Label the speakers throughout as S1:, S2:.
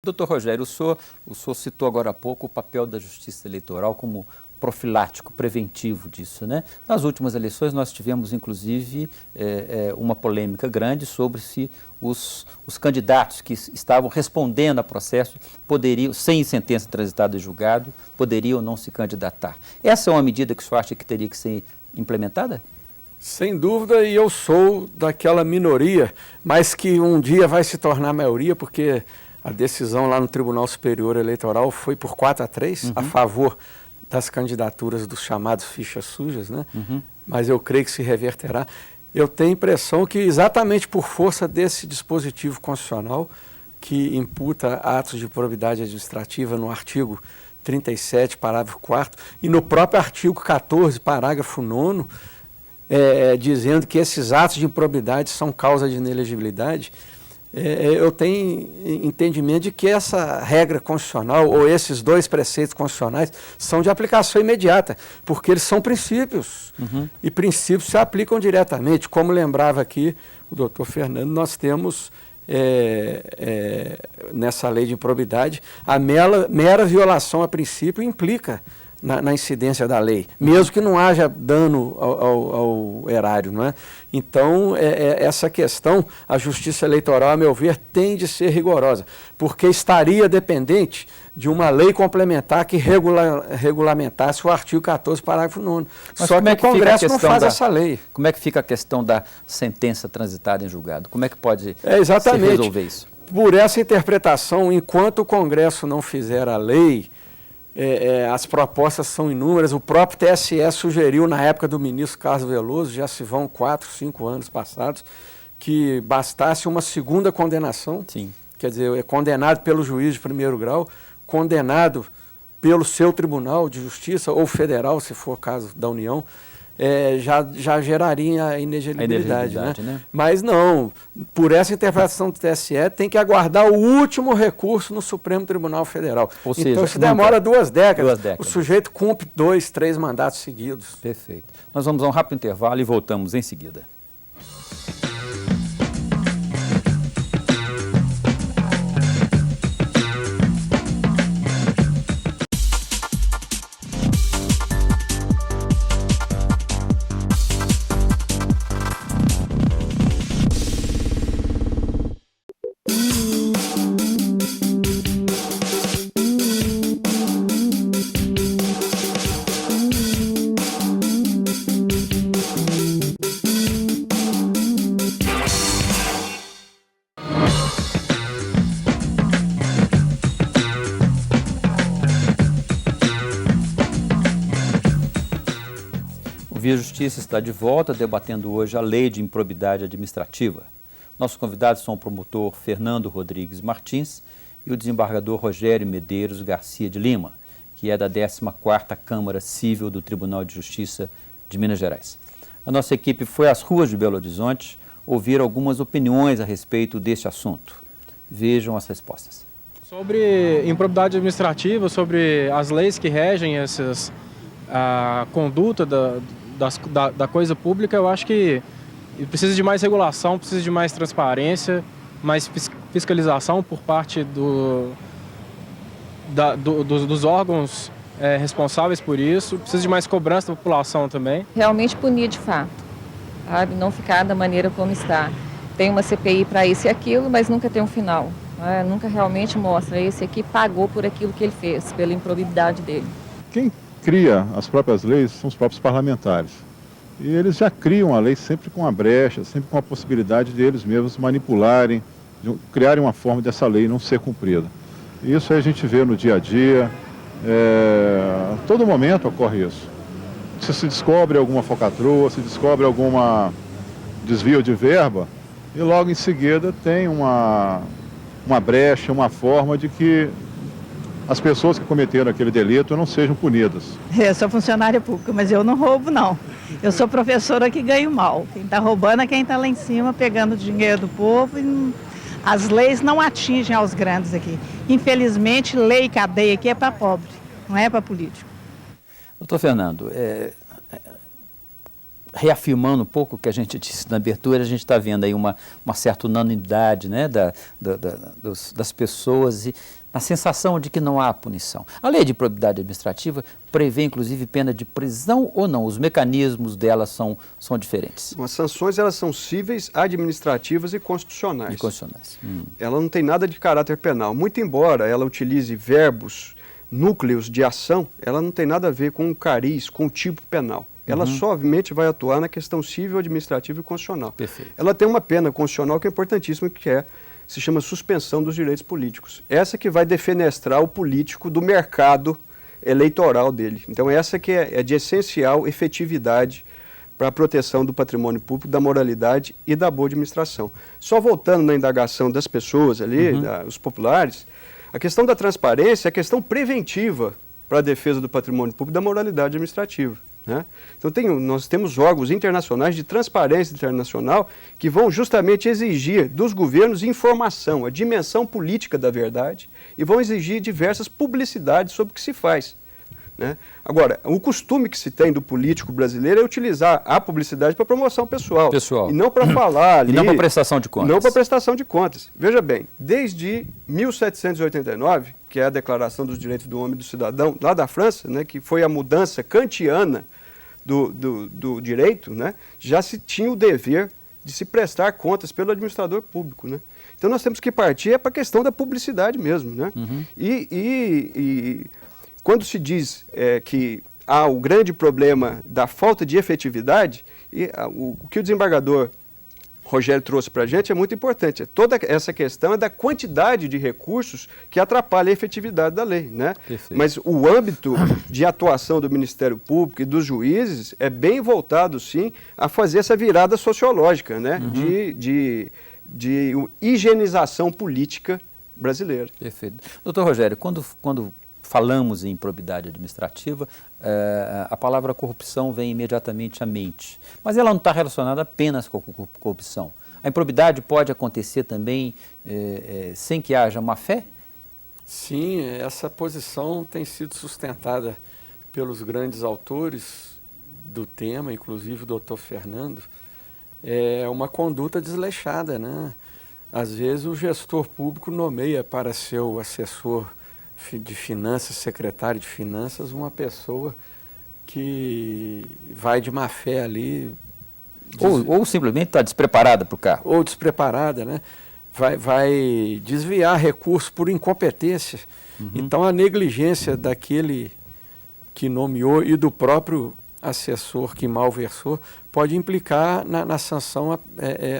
S1: Doutor Rogério, o senhor citou agora há pouco o papel da Justiça Eleitoral como profilático, preventivo disso, né? Nas últimas eleições nós tivemos, inclusive, uma polêmica grande sobre se os candidatos que estavam respondendo a processo poderiam, sem sentença transitada e julgado, poderiam ou não se candidatar. Essa é uma medida que o senhor acha que teria que ser implementada?
S2: Sem dúvida, e eu sou daquela minoria, mas que um dia vai se tornar maioria, porque a decisão lá no Tribunal Superior Eleitoral foi por 4-3, a favor das candidaturas dos chamados fichas sujas, né? Mas eu creio que se reverterá. Eu tenho a impressão que exatamente por força desse dispositivo constitucional que imputa atos de improbidade administrativa no artigo 37, parágrafo 4º, e no próprio artigo 14, parágrafo 9º, dizendo que esses atos de improbidade são causa de inelegibilidade, eu tenho entendimento de que essa regra constitucional, ou esses dois preceitos constitucionais, são de aplicação imediata, porque eles são princípios, e princípios se aplicam diretamente. Como lembrava aqui o doutor Fernando, nós temos, nessa lei de improbidade, a mera violação a princípio implica na incidência da lei, mesmo que não haja dano ao erário, não é? Então, essa questão, a Justiça Eleitoral, a meu ver, tem de ser rigorosa, porque estaria dependente de uma lei complementar que regulamentasse o artigo 14, parágrafo 9º. Só que o Congresso não faz essa lei.
S1: Como é que fica a questão da sentença transitada em julgado? Como é que pode se resolver isso?
S2: Por essa interpretação, enquanto o Congresso não fizer a lei, as propostas são inúmeras. O próprio TSE sugeriu, na época do ministro Carlos Veloso, já se vão 4, 5 anos passados, que bastasse uma segunda condenação.
S1: Sim.
S2: Quer dizer, é condenado pelo juiz de primeiro grau, condenado pelo seu tribunal de justiça, ou federal, se for caso da União, já geraria a inelegibilidade, né? Mas não, por essa interpretação do TSE, tem que aguardar o último recurso no Supremo Tribunal Federal.
S1: Ou seja,
S2: então isso demora 2 décadas. O sujeito cumpre 2, 3 mandatos seguidos.
S1: Perfeito. Nós vamos a um rápido intervalo e voltamos em seguida. O Via Justiça está de volta, debatendo hoje a Lei de Improbidade Administrativa. Nossos convidados são o promotor Fernando Rodrigues Martins e o desembargador Rogério Medeiros Garcia de Lima, que é da 14ª Câmara Civil do Tribunal de Justiça de Minas Gerais. A nossa equipe foi às ruas de Belo Horizonte ouvir algumas opiniões a respeito deste assunto. Vejam as respostas.
S3: Sobre improbidade administrativa, sobre as leis que regem a conduta da coisa pública, eu acho que precisa de mais regulação, precisa de mais transparência, mais fiscalização por parte dos órgãos responsáveis por isso, precisa de mais cobrança da população também.
S4: Realmente punir de fato, sabe? Não ficar da maneira como está. Tem uma CPI para isso e aquilo, mas nunca tem um final. Nunca realmente mostra, esse aqui pagou por aquilo que ele fez, pela improbidade dele.
S5: Quem cria as próprias leis são os próprios parlamentares. E eles já criam a lei sempre com a brecha, sempre com a possibilidade de eles mesmos manipularem, de criarem uma forma dessa lei não ser cumprida. E isso aí a gente vê no dia a dia, a todo momento ocorre isso. Se descobre alguma falcatrua, se descobre algum desvio de verba, e logo em seguida tem uma brecha, uma forma de que as pessoas que cometeram aquele delito não sejam punidas.
S6: Eu sou funcionária pública, mas eu não roubo, não. Eu sou professora que ganho mal. Quem está roubando é quem está lá em cima, pegando o dinheiro do povo. E as leis não atingem aos grandes aqui. Infelizmente, lei e cadeia aqui é para pobre, não é para político.
S1: Doutor Fernando, reafirmando um pouco o que a gente disse na abertura, a gente está vendo aí uma certa unanimidade, né, das pessoas e na sensação de que não há punição. A lei de improbidade administrativa prevê, inclusive, pena de prisão ou não? Os mecanismos dela são diferentes?
S7: As sanções, elas são cíveis, administrativas e constitucionais. Ela não tem nada de caráter penal. Muito embora ela utilize verbos, núcleos de ação, ela não tem nada a ver com o cariz, com o tipo penal. Ela somente vai atuar na questão civil, administrativa e constitucional.
S1: Perfeito.
S7: Ela tem uma pena constitucional que é importantíssima, se chama suspensão dos direitos políticos. Essa que vai defenestrar o político do mercado eleitoral dele. Então essa que é de essencial efetividade para a proteção do patrimônio público, da moralidade e da boa administração. Só voltando na indagação das pessoas ali, os populares, a questão da transparência é a questão preventiva para a defesa do patrimônio público e da moralidade administrativa. Né? Então nós temos órgãos internacionais de transparência internacional que vão justamente exigir dos governos informação, a dimensão política da verdade, e vão exigir diversas publicidades sobre o que se faz. Né? Agora, o costume que se tem do político brasileiro é utilizar a publicidade para promoção pessoal.
S1: E
S7: não para falar ali...
S1: E não para prestação de contas.
S7: Não para prestação de contas. Veja bem, desde 1789, que é a Declaração dos Direitos do Homem e do Cidadão, lá da França, né, que foi a mudança kantiana do direito, né, já se tinha o dever de se prestar contas pelo administrador público. Né? Então nós temos que partir para a questão da publicidade mesmo. Né? E quando se diz que há o grande problema da falta de efetividade, o que o desembargador Rogério trouxe para a gente é muito importante. Toda essa questão é da quantidade de recursos que atrapalha a efetividade da lei. Né? Mas o âmbito de atuação do Ministério Público e dos juízes é bem voltado, sim, a fazer essa virada sociológica, né? de higienização política brasileira.
S1: Perfeito. Doutor Rogério, quando falamos em improbidade administrativa, a palavra corrupção vem imediatamente à mente. Mas ela não está relacionada apenas com a corrupção. A improbidade pode acontecer também sem que haja má fé?
S2: Sim, essa posição tem sido sustentada pelos grandes autores do tema, inclusive o doutor Fernando. É uma conduta desleixada, né? Às vezes o gestor público nomeia para ser o assessor de finanças, secretário de finanças, uma pessoa que vai de má fé ali.
S1: Ou simplesmente está despreparada para o cargo.
S2: Ou despreparada, né? Vai desviar recursos por incompetência. Então a negligência daquele que nomeou e do próprio assessor que malversou pode implicar na sanção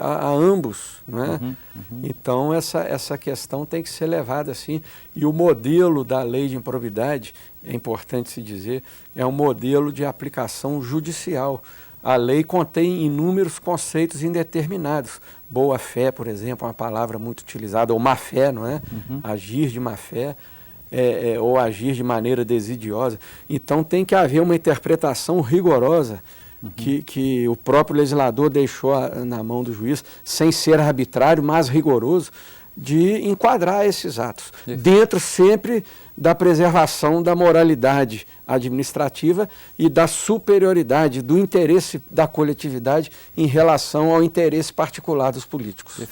S2: a ambos, né? Então essa questão tem que ser levada assim, e o modelo da lei de improbidade, é importante se dizer, é um modelo de aplicação judicial. A lei contém inúmeros conceitos indeterminados. Boa-fé, por exemplo, é uma palavra muito utilizada, ou má-fé, não é? Agir de má-fé. Ou agir de maneira desidiosa. Então tem que haver uma interpretação rigorosa que o próprio legislador deixou na mão do juiz, sem ser arbitrário, mas rigoroso, de enquadrar esses atos, dentro sempre da preservação da moralidade administrativa e da superioridade do interesse da coletividade em relação ao interesse particular dos políticos.